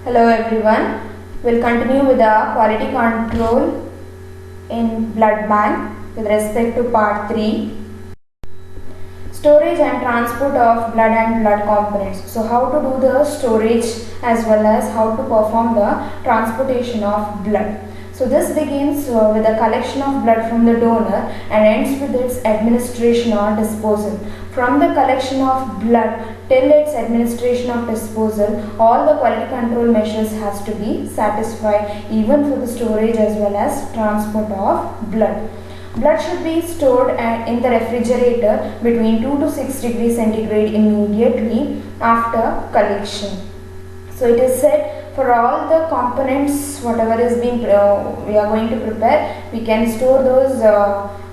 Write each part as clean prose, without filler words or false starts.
Hello everyone. We'll continue with the quality control in blood bank with respect to part 3. Storage and transport of blood and blood components. So how to do the storage as well as how to perform the transportation of blood. So this begins with the collection of blood from the donor and ends with its administration or disposal. From the collection of blood till its administration or disposal, all the quality control measures has to be satisfied, even for the storage as well as transport of blood. Blood should be stored in the refrigerator between 2 to 6 degrees centigrade immediately after collection. So it is said, for all the components whatever is being we are going to prepare, we can store those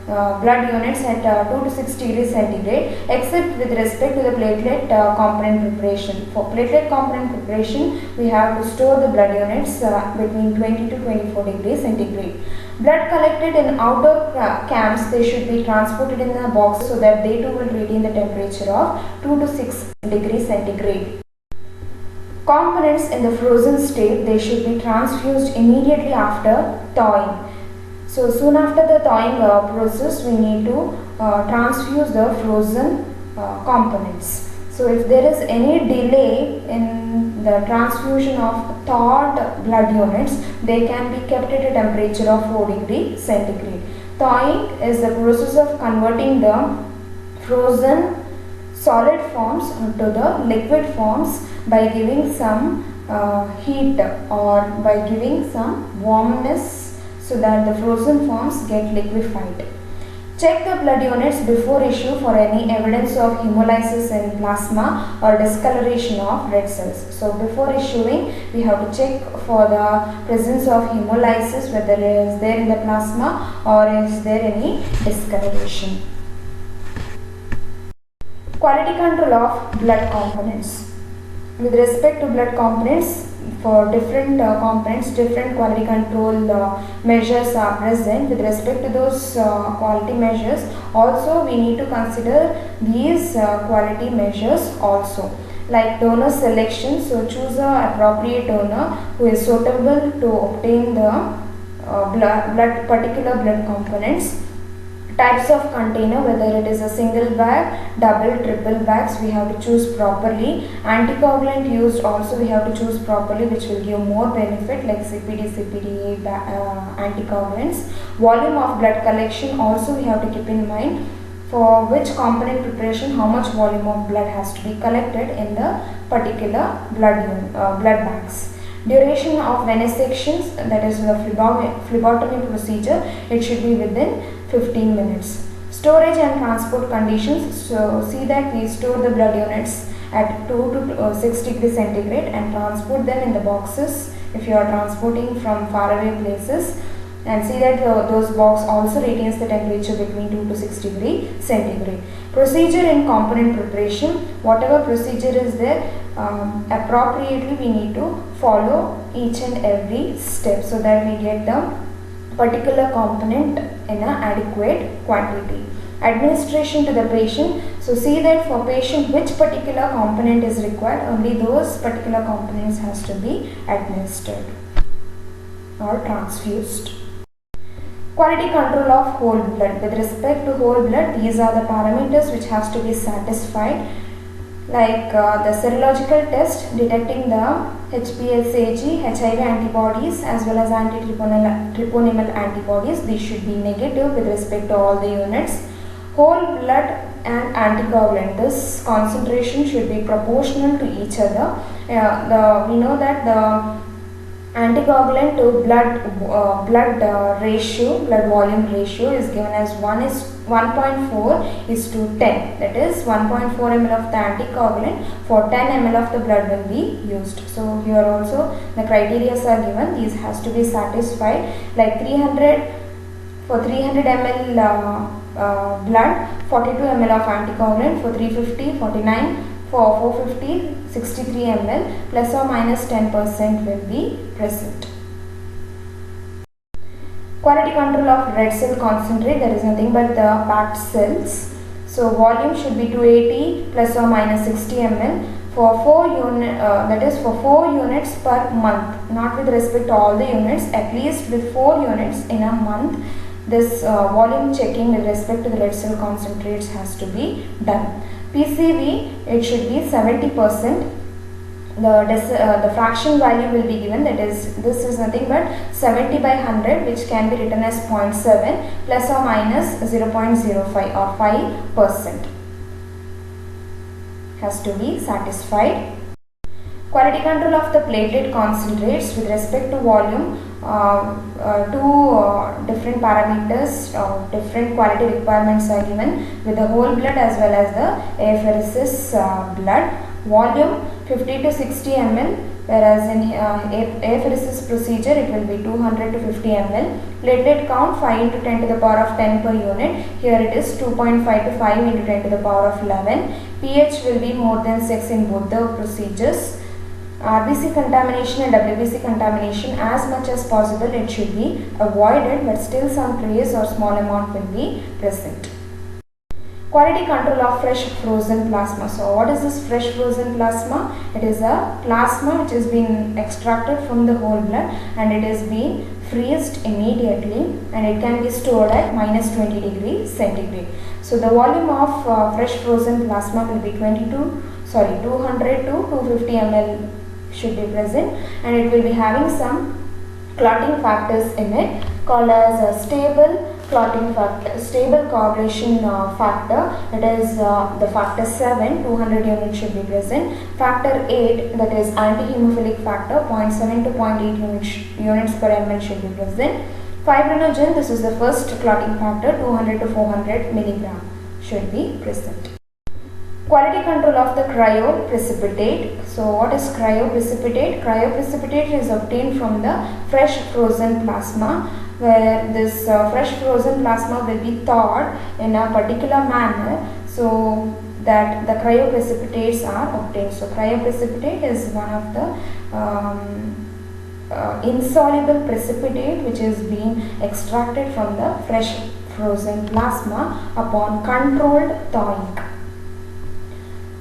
blood units at 2 to 6 degrees centigrade, except with respect to the platelet component preparation. For platelet component preparation, we have to store the blood units between 20 to 24 degrees centigrade. Blood collected in outdoor camps, they should be transported in a box so that they too will retain the temperature of 2 to 6 degrees centigrade. Components in the frozen state, they should be transfused immediately after thawing. So soon after the thawing process, we need to transfuse the frozen components. So if there is any delay in the transfusion of thawed blood units, they can be kept at a temperature of 4 degrees centigrade. Thawing is the process of converting the frozen solid forms to the liquid forms by giving some heat or by giving some warmness so that the frozen forms get liquefied. Check the blood units before issue for any evidence of hemolysis in plasma or discoloration of red cells. So before issuing, we have to check for the presence of hemolysis, whether it is there in the plasma or is there any discoloration. Quality control of blood components. With respect to blood components, for different components, different quality control measures are present. With respect to those quality measures, also we need to consider these quality measures also. Like donor selection, so choose a appropriate donor who is suitable to obtain the particular blood components. Types of container, whether it is a single bag, double, triple bags, we have to choose properly. Anticoagulant used also we have to choose properly, which will give more benefit, like CPD, CPDA anticoagulants. Volume of blood collection also we have to keep in mind, for which component preparation how much volume of blood has to be collected in the particular blood bags. Duration of venesections, that is the phlebotomy procedure, it should be within 15 minutes. Storage and transport conditions, so see that we store the blood units at 2 to 6 degrees centigrade and transport them in the boxes if you are transporting from faraway places, and see that those box also retains the temperature between 2 to 6 degrees centigrade. Procedure in component preparation, whatever procedure is there, appropriately we need to follow each and every step so that we get the particular component in an adequate quantity. Administration to the patient, so see that for patient which particular component is required, only those particular components has to be administered or transfused. Quality control of whole blood. With respect to whole blood, these are the parameters which has to be satisfied, like the serological test detecting the HPSAG, HIV antibodies as well as anti-treponemal antibodies. These should be negative with respect to all the units. Whole blood and anticoagulant, this concentration should be proportional to each other. We know that the anticoagulant to blood ratio, blood volume ratio is given as 1.4 is to 10. That is 1.4 ml of the anticoagulant for 10 ml of the blood will be used. So here also the criteria are given. These has to be satisfied, like 300 for 300 ml blood, 42 ml of anticoagulant, for 350, 49, for 450, 63 ml, plus or minus 10% will be present. Quality control of red cell concentrate, there is nothing but the packed cells. So volume should be 280 plus or minus 60 ml for 4 units per month, not with respect to all the units, at least with 4 units in a month. This volume checking with respect to the lead cell concentrates has to be done. PCV, it should be 70%. The fraction value will be given, that is, this is nothing but 70 by 100, which can be written as 0.7 plus or minus 0.05 or 5% has to be satisfied. Quality control of the platelet concentrates with respect to volume, two different parameters, different quality requirements are given with the whole blood as well as the apheresis blood. Volume 50 to 60 ml, whereas in apheresis procedure it will be 200 to 50 ml. Platelet count 5 into 10 to the power of 10 per unit. Here it is 2.5 to 5 into 10 to the power of 11. pH will be more than 6 in both the procedures. RBC contamination and WBC contamination, as much as possible it should be avoided, but still some trace or small amount will be present. Quality control of fresh frozen plasma. So what is this fresh frozen plasma? It is a plasma which has been extracted from the whole blood and it is being freezed immediately, and it can be stored at minus 20 degrees centigrade. So the volume of fresh frozen plasma will be 200 to 250 ml should be present, and it will be having some clotting factors in it called as a stable clotting factor, stable coagulation factor. It is the factor 7, 200 units should be present. Factor 8, that is anti-hemophilic factor, 0.7 to 0.8 units per ml should be present. Fibrinogen, this is the first clotting factor, 200 to 400 milligram should be present. Quality control of the cryoprecipitate. So what is cryoprecipitate? Cryoprecipitate is obtained from the fresh frozen plasma, where this fresh frozen plasma will be thawed in a particular manner so that the cryoprecipitates are obtained. So cryoprecipitate is one of the insoluble precipitate which is being extracted from the fresh frozen plasma upon controlled thawing.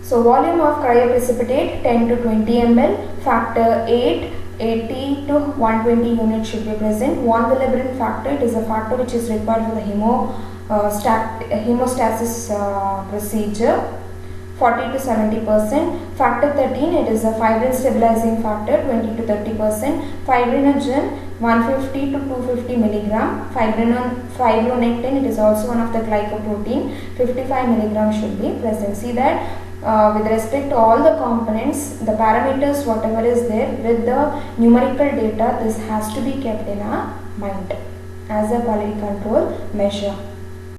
So volume of cryoprecipitate 10 to 20 ml, factor 8, 80 to 120 units should be present. Von Willebrand factor, it is a factor which is required for the hemostasis procedure, 40 to 70%. Factor 13, it is a fibrin stabilizing factor, 20 to 30%. Fibrinogen 150 to 250 milligram. Fibronectin, it is also one of the glycoprotein, 55 milligram should be present. See that with respect to all the components, the parameters whatever is there with the numerical data, this has to be kept in our mind as a quality control measure.